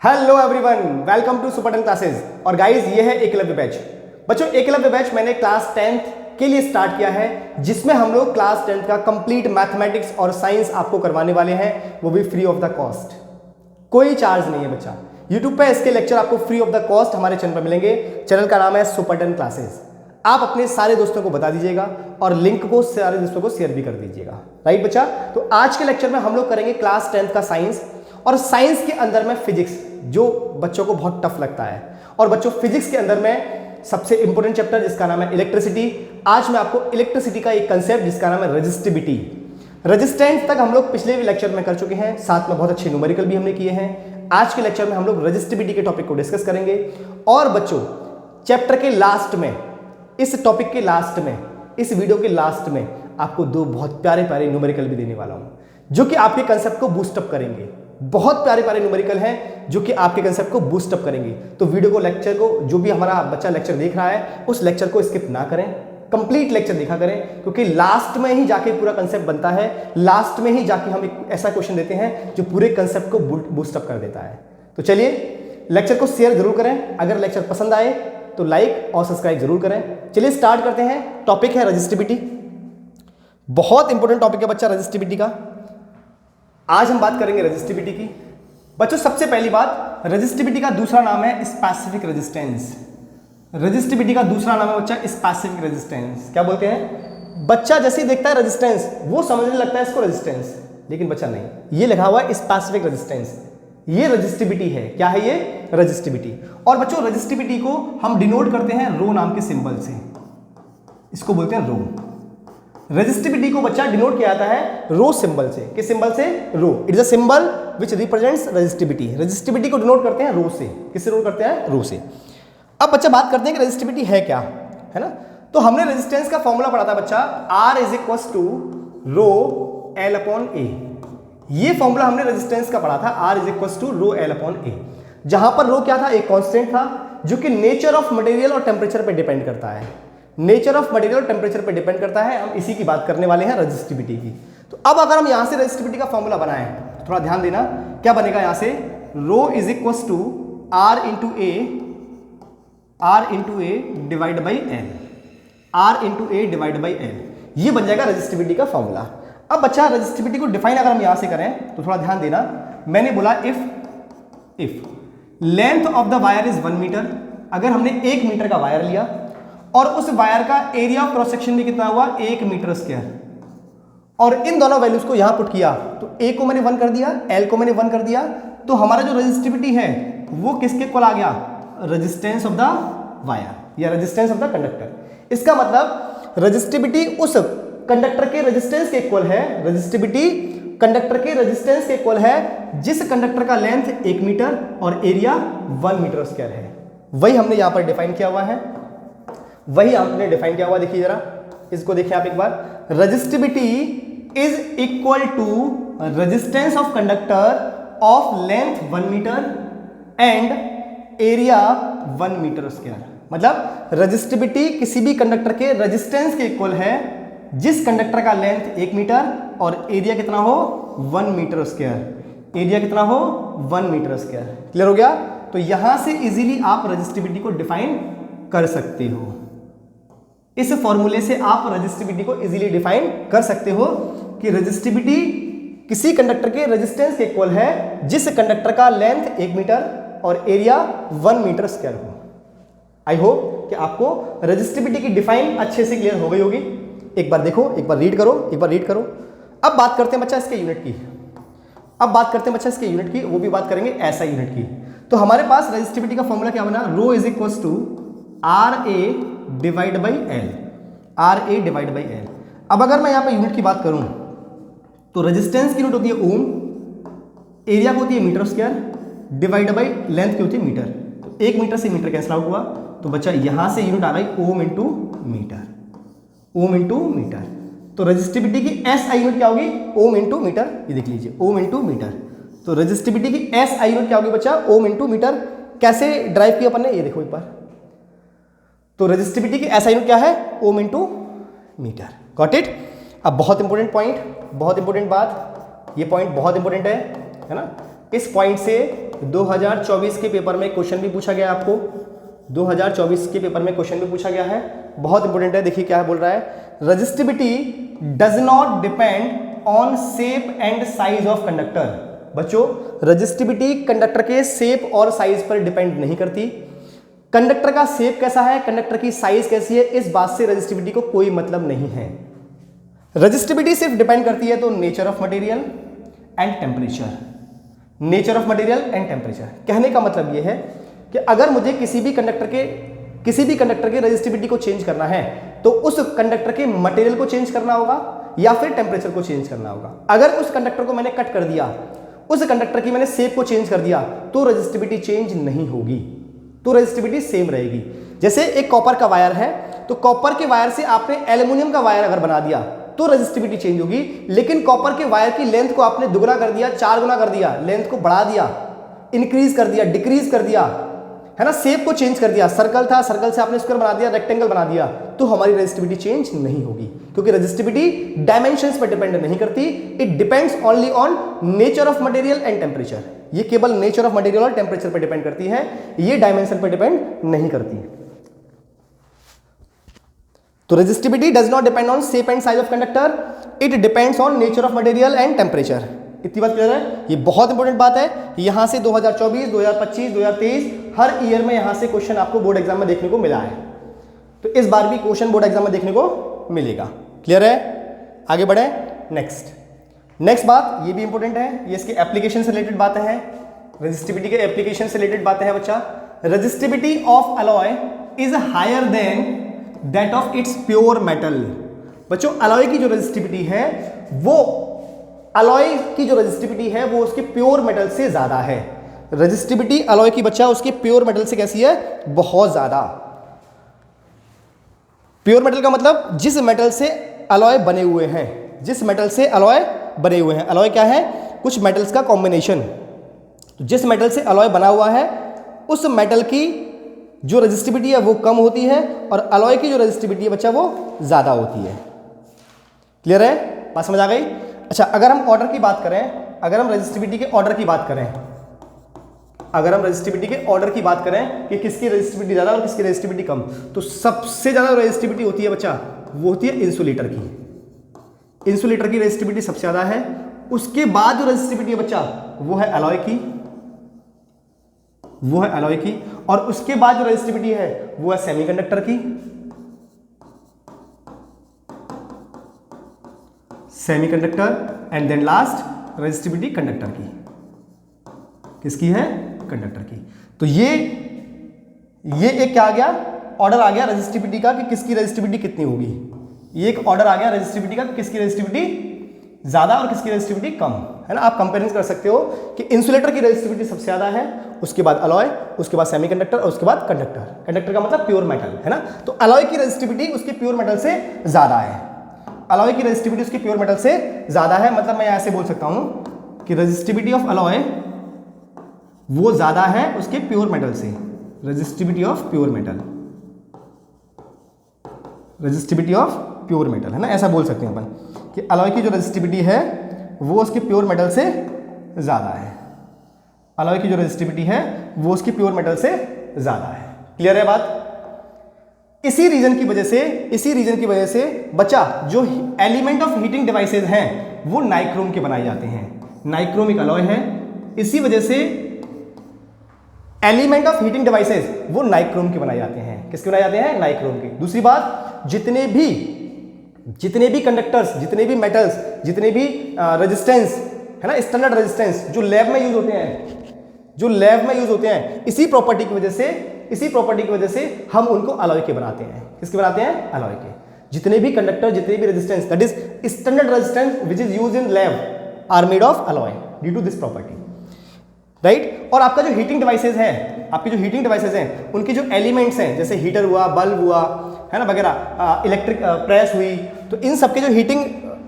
Hello everyone, welcome to super 10 classes. और guys ये है एकलव्य बैच। बच्चों एकलव्य बैच मैंने क्लास 10th के लिए स्टार्ट किया है, जिसमें हम लोग क्लास 10th का कंप्लीट मैथमेटिक्स और साइंस आपको करवाने वाले हैं, वो भी फ्री ऑफ द कॉस्ट। कोई चार्ज नहीं है बच्चा। यूट्यूब पे इसके लेक्चर आपको फ्री ऑफ द कॉस्ट हमारे चैनल पर मिलेंगे। चैनल का नाम है सुपर 10 क्लासेस। आप अपने सारे दोस्तों को बता दीजिएगा और लिंक को सारे दोस्तों को शेयर भी कर दीजिएगा। राइट बच्चा? तो आज के लेक्चर में हम लोग करेंगे क्लास 10th का साइंस, और साइंस के अंदर में फिजिक्स, जो बच्चों को बहुत टफ लगता है। और बच्चों फिजिक्स के अंदर में सबसे इंपॉर्टेंट चैप्टर जिसका नाम है इलेक्ट्रिसिटी। आज मैं आपको इलेक्ट्रिसिटी का एक कंसेप्ट जिसका नाम है रेजिस्टिविटी। रेजिस्टेंस तक हम लोग पिछले भी लेक्चर में कर चुके हैं, साथ में बहुत अच्छे न्यूमेरिकल भी हमने किए हैं। आज के लेक्चर में हम लोग रेजिस्टिविटी के टॉपिक को डिस्कस करेंगे। और बच्चों चैप्टर के लास्ट में, इस टॉपिक के लास्ट में, इस वीडियो के लास्ट में आपको दो बहुत प्यारे प्यारे न्यूमेरिकल भी देने वाला हूं, जो कि आपके कंसेप्ट को बूस्टअप करेंगे। बहुत प्यारे प्यारे न्यूमेरिकल हैं जो कि आपके कंसेप्ट को बूस्टअप करेंगे। तो वीडियो को, लेक्चर को, जो भी हमारा बच्चा लेक्चर देख रहा है उस लेक्चर को स्किप ना करें, कंप्लीट लेक्चर देखा करें, क्योंकि लास्ट में ही जाके पूरा कंसेप्ट बनता है। लास्ट में ही जाके हम एक ऐसा क्वेश्चन देते हैं जो पूरे कंसेप्ट को बूस्टअप कर देता है। तो चलिए लेक्चर को शेयर जरूर करें। अगर लेक्चर पसंद आए तो लाइक और सब्सक्राइब जरूर करें। चलिए स्टार्ट करते हैं। टॉपिक है रेजिस्टिविटी। बहुत इंपॉर्टेंट टॉपिक है बच्चा रेजिस्टिविटी का। आज हम बात करेंगे रेजिस्टिविटी की। बच्चों सबसे पहली बात, रेजिस्टिविटी का दूसरा नाम है स्पेसिफिक रेजिस्टेंस। रेजिस्टिविटी का दूसरा नाम है बच्चा स्पेसिफिक रेजिस्टेंस। क्या बोलते हैं? बच्चा जैसे ही देखता है रेजिस्टेंस वो समझने लगता है इसको रेजिस्टेंस, लेकिन बच्चा नहीं, ये लिखा हुआ है स्पेसिफिक रेजिस्टेंस। ये रेजिस्टिविटी है। क्या है ये? रेजिस्टिविटी। और बच्चों रेजिस्टिविटी को हम डिनोट करते हैं रो नाम के सिंबल से। इसको बोलते हैं रो। रेजिस्टिविटी को बच्चा डिनोट किया जाता है रो सिंबल से। किस सिंबल से? Rho. It is a symbol which represents resistivity. Resistivity को डिनोट करते हैं रो से। किससे डिनोट करते हैं? रो से। अब बच्चा बात करते हैं कि रेजिस्टिविटी है क्या, है ना? तो हमने रेजिस्टेंस का फॉर्मूला पढ़ा था बच्चा, R is equal to rho L upon A. ये फॉर्मूला हमने रेजिस्टेंस का पढ़ा था, R is equal to rho L upon A, जहां पर रो क्या था? एक कांस्टेंट था जो कि नेचर ऑफ मटेरियल और टेम्परेचर पे डिपेंड करता है। नेचर ऑफ मटेरियल और टेम्परेचर पे डिपेंड करता है। हम इसी की बात करने वाले हैं, रेजिस्टिविटी की। तो अब अगर हम यहां से रेजिस्टिविटी का फॉर्मूला बनाएं तो थोड़ा ध्यान देना, क्या बनेगा यहां से? Rho is equal to R into A divide by L. R into A divide by L, ये बन जाएगा रेजिस्टिविटी का फॉर्मूला। अब बच्चा रेजिस्टिविटी को डिफाइन अगर हम यहां से करें तो थोड़ा ध्यान देना। मैंने बोला if length of the wire is 1 metre. अगर हमने 1 मीटर का वायर लिया और उस वायर का एरिया ऑफ क्रॉस सेक्शन भी कितना हुआ? 1 मीटर स्क्वायर, और इन दोनों वैल्यूज को यहां पुट किया तो ए को मैंने 1 कर दिया, एल को मैंने 1 कर दिया, तो हमारा जो रेजिस्टिविटी है वो किसके इक्वल आ गया? रेजिस्टेंस ऑफ द वायर या रेजिस्टेंस ऑफ द कंडक्टर। इसका मतलब रेजिस्टिविटी उस कंडक्टर के रेजिस्टेंस के इक्वल है। रेजिस्टिविटी कंडक्टर के रेजिस्टेंस के इक्वल है जिस कंडक्टर का लेंथ 1 मीटर और एरिया 1 मीटर स्क्वायर है। वही हमने यहां पर डिफाइन किया हुआ है, वही हमने डिफाइन किया हुआ। देखिए जरा, इसको देखिए आप एक बार। Resistivity is equal to resistance of conductor of length 1 metre and area 1 metre square. मतलब रेजिस्टिविटी किसी भी कंडक्टर के रेजिस्टेंस के इक्वल है जिस कंडक्टर का लेंथ 1 मीटर और एरिया कितना हो? 1 मीटर स्क्वायर। एरिया कितना हो? 1 मीटर स्क्वायर। क्लियर हो गया? तो यहां से इजीली आप रेजिस्टिविटी को डिफाइन कर सकते हो। इस फॉर्मूले से आप रेजिस्टिविटी को इजीली डिफाइन कर सकते हो कि रेजिस्टिविटी किसी कंडक्टर के रेजिस्टेंस के इक्वल है जिस कंडक्टर का लेंथ 1 मीटर और एरिया 1 मीटर स्क्वायर हो। आई होप कि आपको रेजिस्टिविटी की डिफाइन अच्छे से क्लियर हो गई होगी। एक बार देखो, एक बार रीड करो। अब बात करते हैं बच्चा इसके यूनिट की। वो भी बात करेंगे ऐसा यूनिट की। तो हमारे पास रेजिस्टिविटी का फॉर्मूला क्या बना? Rho is equal to R A divide by L. अब अगर मैं यहां पे यूनिट की बात करूं तो रेजिस्टेंस की यूनिट होती है ओम, एरिया को होती है metre square, divide by length की होती है मीटर। तो 1 मीटर से मीटर कैंसिल आउट हुआ, तो बच्चा यहां से यूनिट आ गई ओम इंटू मीटर। तो रेजिस्टिविटी की एस आई यूनिट क्या होगी? Ohm into metre. ये देख लीजिए, ओम इंटू मीटर। तो रेजिस्टिविटी की एस आई यूनिट क्या होगी बच्चा? Ohm into metre. कैसे ड्राइव किया अपन ने? ये देखो एक बार। तो रेजिस्टिविटी की एस आई यूनिट क्या है? Ohm into metre. Got it? अब बहुत इंपॉर्टेंट पॉइंट, बहुत इंपॉर्टेंट बात, ये पॉइंट बहुत इंपॉर्टेंट है ना? इस पॉइंट से 2024 के पेपर में क्वेश्चन भी पूछा गया आपको, 2024 के पेपर में क्वेश्चन भी पूछा गया है, बहुत इंपॉर्टेंट है। देखिए क्या बोल रहा है, resistivity does not depend on shape and size of conductor. बच्चों, रजिस्टिविटी कंडक्टर के शेप और साइज पर डिपेंड नहीं करती। कंडक्टर का शेप कैसा है, कंडक्टर की साइज कैसी है, इस बात से रजिस्टिविटी को कोई मतलब नहीं है। रजिस्टिविटी सिर्फ डिपेंड करती है तो nature of material and temperature. Nature of material and temperature कहने का मतलब यह है कि अगर मुझे किसी भी कंडक्टर के रजिस्टिविटी को चेंज करना है तो उस कंडक्टर के मटेरियल को चेंज करना होगा या फिर टेम्परेचर को चेंज करना होगा। अगर उस कंडक्टर को मैंने कट कर दिया, उस कंडक्टर की मैंने शेप को चेंज कर दिया, तो रजिस्टिविटी चेंज नहीं होगी, तो रजिस्टिविटी सेम रहेगी। जैसे एक कॉपर का वायर है, तो कॉपर के वायर से आपने एल्युमिनियम का वायर अगर बना दिया तो रजिस्टिविटी चेंज होगी, लेकिन कॉपर के वायर की लेंथ को आपने दुगना कर दिया, 4 गुना कर दिया, लेंथ को बढ़ा दिया, इंक्रीज कर दिया, डिक्रीज कर दिया, है ना, शेप को चेंज कर दिया, सर्कल था, सर्कल से आपने स्क्वायर बना दिया, रेक्टेंगल बना दिया, तो हमारी रजिस्टिविटी चेंज नहीं होगी, क्योंकि रजिस्टिविटी डायमेंशंस पर डिपेंड नहीं करती। It depends only on nature of material and temperature. ये केवल नेचर ऑफ मटेरियल और टेम्परेचर पर डिपेंड करती है, ये डायमेंशन पर डिपेंड नहीं करती। तो resistivity does not depend on shape and size of conductor, it depends on nature of material and temperature. इतनी बात क्लियर है, ये बहुत इंपॉर्टेंट बात है। यहां से 2024, 2025, 2023 हर ईयर में यहां से क्वेश्चन आपको बोर्ड एग्जाम में देखने को मिला है, तो इस बार भी क्वेश्चन बोर्ड एग्जाम में देखने को मिलेगा। क्लियर है, आगे बढ़े। नेक्स्ट बात, ये भी इंपॉर्टेंट है, ये इसके एप्लीकेशन से रिलेटेड बातें हैं, रजिस्टिविटी के एप्लीकेशन से रिलेटेड बातें हैं बच्चा। Resistivity of alloy is higher than that of its pure metal. बच्चों, अलॉय की जो रजिस्टिविटी है वो उसके प्योर मेटल से ज्यादा है। रजिस्टिविटी अलॉय की बच्चा उसके प्योर मेटल से कैसी है, बहुत ज्यादा। प्योर मेटल का मतलब जिस मेटल से अलॉय बने हुए हैं, जिस मेटल से अलॉय बने हुए हैं। अलॉय क्या है, कुछ मेटल्स का कॉम्बिनेशन। जिस मेटल से अलॉय बना हुआ है उस मेटल की जो रजिस्टिविटी है वो कम होती है और अलॉय की जो रजिस्टिविटी है बच्चा वो ज्यादा होती है। क्लियर है, बात समझ आ गई। अच्छा, अगर हम ऑर्डर की बात करें, अगर हम रजिस्टिविटी के ऑर्डर की बात करें, अगर हम रजिस्टिविटी के ऑर्डर की बात करें कि किसकी रजिस्टिविटी ज्यादा और किसकी रजिस्टिविटी कम, तो सबसे ज्यादा रजिस्टिविटी होती है बच्चा वो होती है इंसुलेटर की। इंसुलेटर की रजिस्टिविटी सबसे ज्यादा है। उसके बाद जो रजिस्टिविटी है बच्चा वो है अलॉय की, वो है अलॉय की। और उसके बाद जो रजिस्टिविटी है वो है सेमीकंडक्टर की, semiconductor. And then last resistivity conductor की। किसकी है, कंडक्टर की। तो ये एक क्या आ गया, ऑर्डर आ गया रजिस्टिविटी का कि किसकी रजिस्टिविटी कितनी होगी। ये एक ऑर्डर आ गया रजिस्टिविटी का कि किसकी रजिस्टिविटी ज्यादा और किसकी रजिस्टिविटी कम, है ना। आप कंपेरिजन कर सकते हो कि इंसुलेटर की रजिस्टिविटी सबसे ज्यादा है, उसके बाद अलॉय, उसके बाद सेमीकंडक्टर और उसके बाद कंडक्टर। कंडक्टर का मतलब प्योर मेटल, है ना। तो अलॉय की रजिस्टिविटी उसके प्योर मेटल से ज्यादा है, अलॉय की रजिस्टिविटी उसके प्योर मेटल से ज्यादा है। मतलब मैं ऐसे बोल सकता हूं कि रजिस्टिविटी ऑफ अलॉय वो ज्यादा है उसके प्योर मेटल से। Resistivity of pure metal, resistivity of pure metal, है ना, ऐसा बोल सकते हैं अपन कि अलॉय की जो रजिस्टिविटी है वो उसके प्योर मेटल से ज्यादा है। अलॉय की जो रजिस्टिविटी है वो उसके प्योर मेटल से ज्यादा है। क्लियर है बात। इसी रीजन की वजह से बच्चा जो एलिमेंट ऑफ हीटिंग डिवाइसेज हैं वो नाइक्रोम के बनाए जाते हैं। नाइक्रोम एक अलॉय है, इसी वजह से एलिमेंट ऑफ हीटिंग डिवाइसेज वो नाइक्रोम के बनाए जाते हैं। किसके बनाए जाते हैं, नाइक्रोम के। दूसरी बात, जितने भी कंडक्टर्स, जितने भी मेटल्स, जितने भी रेजिस्टेंस, है ना, स्टैंडर्ड रेजिस्टेंस जो लैब में यूज होते हैं, इसी प्रॉपर्टी की वजह से हम उनको अलॉय के बनाते हैं। किसके बनाते हैं, अलॉय के। जितने भी कंडक्टर, जितने भी resistance, that is standard resistance which is used in lab are made of alloy due to this property, right. और आपका जो हीटिंग डिवाइसेज है, उनके जो एलिमेंट्स हैं, जैसे हीटर हुआ, बल्ब हुआ, है ना, वगैरह, इलेक्ट्रिक प्रेस हुई, तो इन सबके जो हीटिंग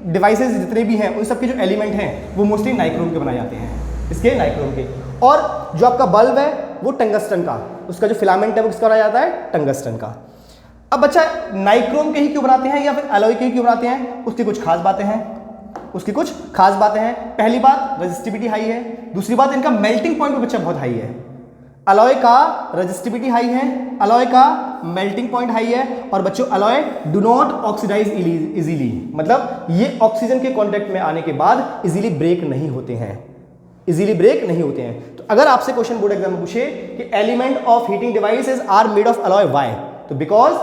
डिवाइसेज जितने भी हैं उन सबके जो एलिमेंट हैं वो मोस्टली नाइक्रोम के बनाए जाते हैं। इसके नाइक्रोम के। और जो आपका बल्ब है वो टंगस्टन का, उसका जो फिलामेंट है वो किसका बनाया जाता है, टंगस्टन का। अब बच्चा नाइक्रोम के ही क्यों बनाते हैं या फिर अलॉय के ही क्यों बनाते हैं, उसकी कुछ खास बातें हैं। उसकी कुछ खास बातें हैं। पहली बात, रेजिस्टिविटी हाई है। दूसरी बात, इनका मेल्टिंग पॉइंट भी बच्चा बहुत हाई है। अलॉय का रेजिस्टिविटी हाई है, अलॉय का मेल्टिंग पॉइंट हाई है, और बच्चों alloy do not oxidise easily, मतलब ये ऑक्सीजन के कांटेक्ट में आने के बाद इजीली ब्रेक नहीं होते हैं, इजीली ब्रेक नहीं होते हैं। तो अगर आपसे क्वेश्चन बोर्ड एग्जाम में पूछे कि element of heating devices are made of alloy, why? तो because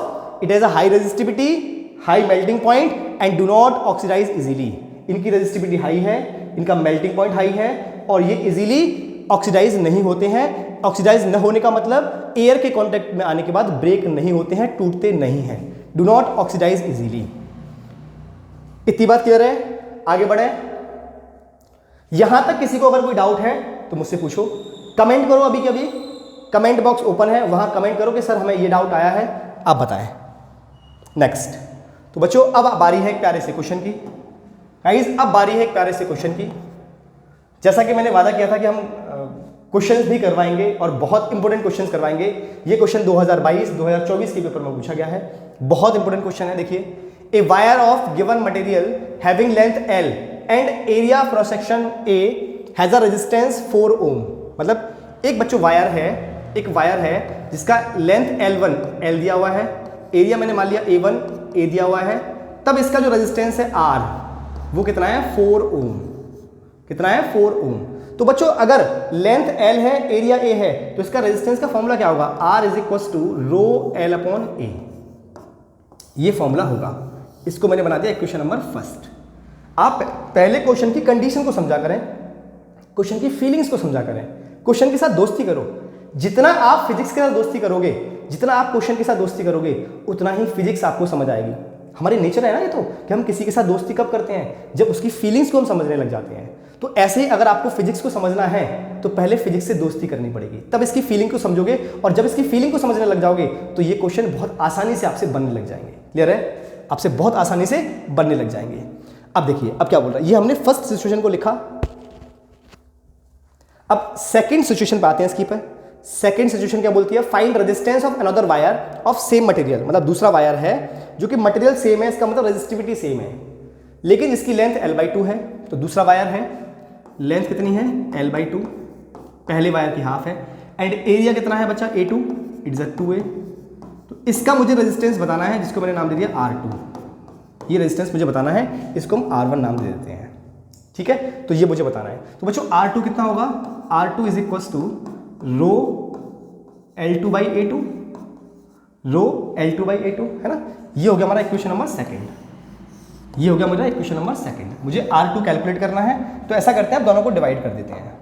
it has a high resistivity, high melting point and do not oxidise easily. इनकी रेजिस्टिविटी हाई है, इनका मेल्टिंग पॉइंट हाई है, और ये इजीली ऑक्सीडाइज नहीं होते हैं। ऑक्सीडाइज न होने का मतलब एयर के कांटेक्ट में आने के बाद ब्रेक नहीं होते हैं, टूटते नहीं हैं। Do not oxidise easily. इतनी बात क्लियर है? आगे बढ़े। यहां तक किसी को अगर कोई डाउट है तो मुझसे पूछो, कमेंट करो। अभी के अभी कमेंट बॉक्स ओपन है, वहां कमेंट करो कि सर हमें ये डाउट आया है, आप बताएं। नेक्स्ट। तो बच्चों अब बारी है एक प्यारे से क्वेश्चन की। गाइस अब बारी है एक प्यारे से क्वेश्चन की। जैसा कि मैंने वादा किया था कि हम क्वेश्चंस भी करवाएंगे और बहुत इंपॉर्टेंट क्वेश्चंस करवाएंगे। ये क्वेश्चन 2022-2024 के पेपर में पूछा गया है, बहुत इंपॉर्टेंट क्वेश्चन है। देखिए, a wire of given material having length L and area cross section A has a resistance 4 ohm. मतलब एक बच्चों वायर है, एक वायर है जिसका लेंथ L1 L दिया हुआ है, एरिया मैंने मान लिया A1 A दिया हुआ है, तब इसका जो रेजिस्टेंस है R वो कितना है? 4 ओम। कितना है? 4 ओम। तो बच्चों अगर लेंथ L है, एरिया A है, तो इसका रेजिस्टेंस का फॉर्मूला क्या होगा? R is equal to rho L upon A। ये फॉर्मूला होगा। इसको मैंने बना दिया क्वेश्चन नंबर फर्स्ट। आप पहले क्वेश्चन की कंडीशन को समझा करें, क्वेश्चन की फीलिंग्स को समझा करें, क्वेश्चन के साथ दोस्ती करो। जितना आप फिजिक्स के साथ दोस्ती करोगे, जितना आप क्वेश्चन के साथ दोस्ती करोगे, उतना ही फिजिक्स आपको समझ आएगी। हमारी नेचर है ना ये तो, कि हम किसी के साथ दोस्ती कब करते हैं? जब उसकी फीलिंग्स को हम समझने लग जाते हैं। तो ऐसे ही अगर आपको फिजिक्स को समझना है तो पहले फिजिक्स से दोस्ती करनी पड़ेगी, तब इसकी फीलिंग को समझोगे, और जब इसकी फीलिंग को समझने लग जाओगे तो ये क्वेश्चन बहुत आसानी से आपसे बनने लग जाएंगे। क्लियर है? आपसे बहुत आसानी से बनने लग जाएंगे। अब देखिए अब क्या बोल रहा है, ये हमने फर्स्ट सिचुएशन को लिखा। अब सेकंड सिचुएशन पे आते हैं इसकी पर। सेकंड सिचुएशन क्या बोलती है? Find resistance of another wire of same material. मतलब दूसरा वायर है जो कि मटेरियल सेम है, इसका मतलब रेजिस्टिविटी सेम है, लेकिन इसकी लेंथ L/2 है। तो दूसरा वायर है, लेंथ कितनी है? L/2, पहले वायर की हाफ है, एंड एरिया कितना है बच्चा? A2, it's a 2A। तो इसका मुझे रेजिस्टेंस बताना है, जिसको मैंने नाम दे दिया R2। ये रेजिस्टेंस मुझे बताना है, इसको हम R1 नाम दे देते हैं। ठीक है, तो ये मुझे बताना है। तो बच्चों R2 कितना होगा? R2 is equal to rho L2/A2, rho L2/A2 है ना। ये हो गया हमारा इक्वेशन नंबर सेकंड। ये हो गया मेरा इक्वेशन नंबर सेकंड। मुझे R2 कैलकुलेट करना है, तो ऐसा करते हैं, आप दोनों को डिवाइड कर देते हैं।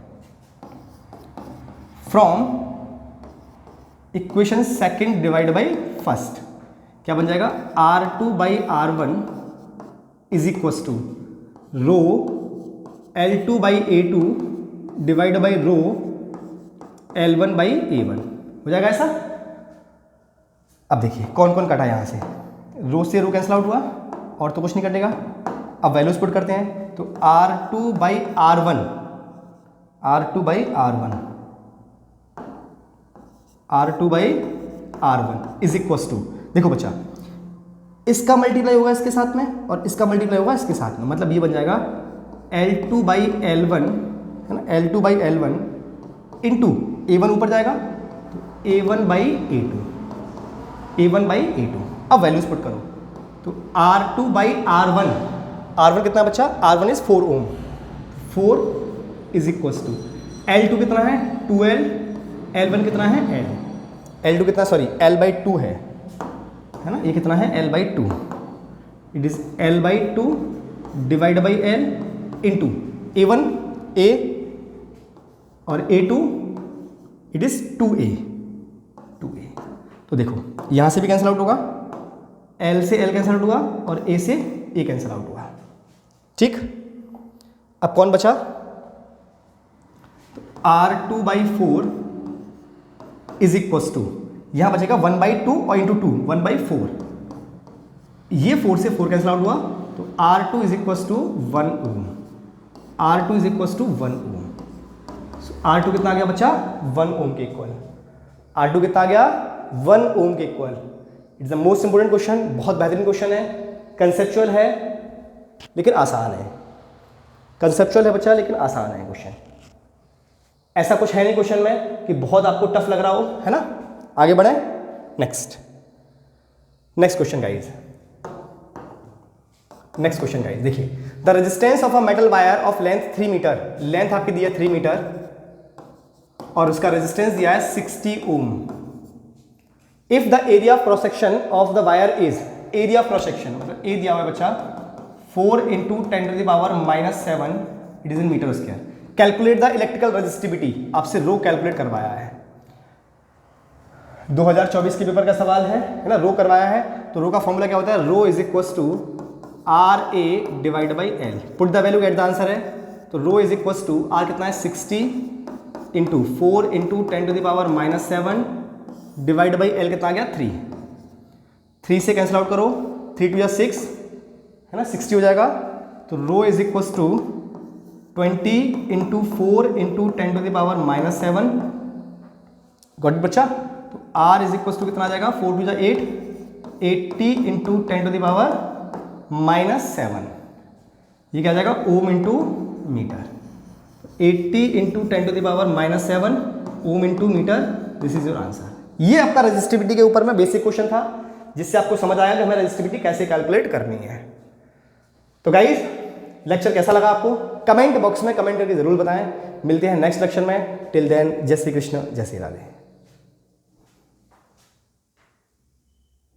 From equation second divide by first क्या बन जाएगा? R2/R1 is equal to rho L2/A2 divide by rho L1/A1 हो जाएगा ऐसा। अब देखिए कौन कौन कटा यहां से, रो से रो कैंसिल आउट हुआ, और तो कुछ नहीं कटेगा। अब वैल्यूज पुट करते हैं, तो R2/R1 इज इक्वल टू, देखो बच्चा, इसका मल्टीप्लाई होगा इसके साथ में और इसका मल्टीप्लाई होगा इसके साथ में, मतलब ये बन जाएगा L2/L1 है ना, L2/L1 इंटू A1 ऊपर जाएगा तो A1/A2। अब वैल्यूज पुट करो, तो R2/R1, R1 कितना बच्चा? R1 is 4 ohm, 4 is equal to L2 कितना है? 2L, L1 कितना है? L, L2 कितना, सॉरी L/2 है ना, ये कितना है? L/2, it is L/2 divide by L into A1 A और A2 इट इज 2A। तो देखो यहां से भी कैंसिल आउट होगा, L से L कैंसिल आउट होगा और A से A कैंसिल आउट होगा। ठीक, अब कौन बचा? तो R2/4 इज इक्वल टू, यहां बचेगा 1/2 और इंटू 2 1/4, ये 4 से 4 कैंसिल आउट हुआ, तो R2 is equal to 1 ohm. R2 is equal to 1 ohm. R2 कितना आ गया बच्चा? 1 ओम के इक्वल। R2 कितना आ गया? 1 ओम के equal. It's the most important question, बहुत बेहतरीन क्वेश्चन है, कंसेप्चुअल है लेकिन आसान है। कंसेप्चुअल है बच्चा, लेकिन आसान है क्वेश्चन। ऐसा कुछ है नहीं क्वेश्चन में कि बहुत आपको टफ लग रहा हो, है ना। आगे बढ़े, next question guys. Next question guys देखिए, the resistance of a metal wire of length 3 metre, length आपकी दी है 3 मीटर और उसका रेजिस्टेंस दिया है 60 ohm. If the area of cross section of the wire is, area of cross section मतलब A दिया हुआ है बच्चा 4 × 10⁻⁻7, it is in metre square. Calculate the electrical resistivity, आपसे रो कैलकुलेट करवाया है, 2024 के पेपर का सवाल है ना। रो करवाया है तो रो का फॉर्मूला क्या होता है, rho is equals to RA divide by L. Put the value, get the answer है। तो rho is equals to R कितना है 60 × 4 × 10⁻⁻7 डिवाइड बाई एल कितना आ गया 3। 3 से कैंसिल आउट करो, 3 × 2 = 6 है ना, 60 हो जाएगा। तो rho is equals to 20 × 4 × 10⁻⁻7। Got it बच्चा। तो R इज इक्वल्स टू कितना आ जाएगा, 4 × 2 = 8, 80 × 10⁻⁻7, ये क्या आ जाएगा ohm into metre. 80 × 10⁻⁻7 ohm into metre, this is your answer. ये आपका रेजिस्टिविटी के ऊपर में बेसिक क्वेश्चन था, जिससे आपको समझ आया कि हमें रेजिस्टिविटी कैसे कैलकुलेट करनी है। तो गाइस लेक्चर कैसा लगा आपको, कमेंट बॉक्स में कमेंट करके जरूर बताएं। मिलते हैं नेक्स्ट लेक्चर में, टिल देन जय श्री कृष्ण, जय श्री राधे।